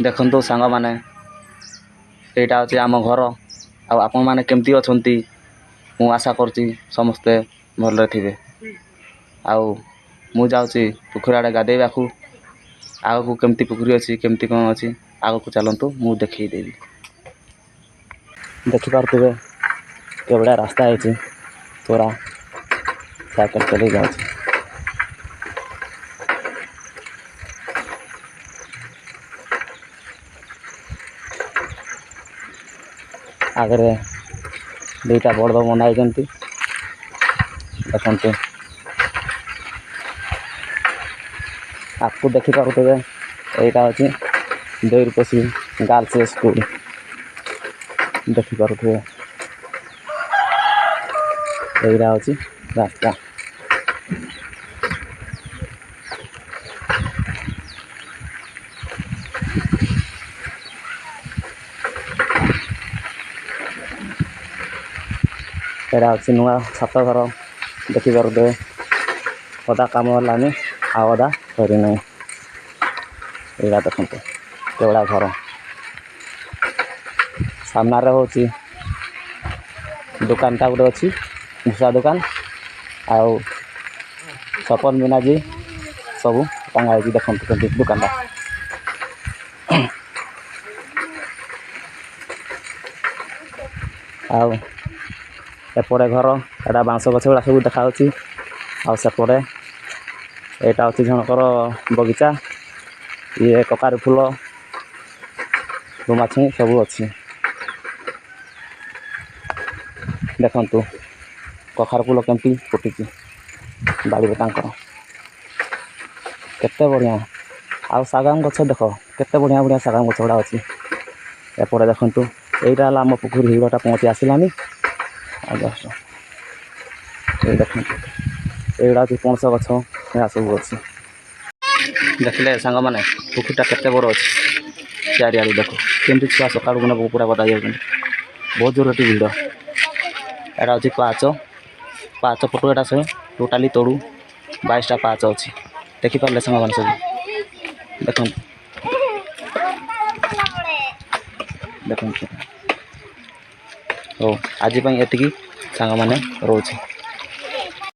देखंतु सांग माने एटा होची आम घर आ आपण माने केमती अछंती मु आशा करची समस्ते भल थिबे। आउ मु जाउची पुखुरी आड़े गाधेबाकू आग को केमती पुखुरी अच्छी केमती कौन अच्छी आग को चलतु मु देखी देवी। देखि पारुथिबे के बड़ा रास्ता है तोरा साइकिल चली जाऊँ आगे दुईटा बड़ बनाई देखते आपको देखी पारुथे यहाँ अच्छी देरकोशी गर्ल्स स्कूल देखी पारुथे यहाँ अच्छी रास्ता यहाँ अच्छी नुआ छात घर देखी पारुथे अदा कम है आधा सरी ना यहाँ देखते केवड़ा घर सामने होची दुकानटा गोटे अच्छी भूसा दुकान आउ सपन मिनाजी सब टांगा देखते दुकानटा आउ एपटे घर एटा बांस गछ गुड़ा सब देखा आउे यहाँ हूँ जनकर बगीचा ये ककारी फूल रुमाछी सब अच्छी देखंतु कखार फूल केमती फुटी बाड़ी केते बढ़िया आउ सागाम गछ देख केते बढ़िया बढ़िया सागाम गछ गुड़ा अच्छी एपटे देखंतु यहाँ आम पुखुरी हिड़टा पहुँची आसलानी जस्ट ये देखते यहाँ हूँ पणस गछ यहाँ सब अच्छी देखले सांग मैंने पुखुरीटा केते बड़ अच्छी चारिआड़ देख केमती छुआ सका पूरा बता जाऊँ बहुत जोर भिड़ एटा हूँ पाँच फुट एटा से टोटाली तोड़ू 22टा पाँच अच्छी देखिपारे सांग मैंने सब देख देखो हो आज एति सांग मैंने रोचे।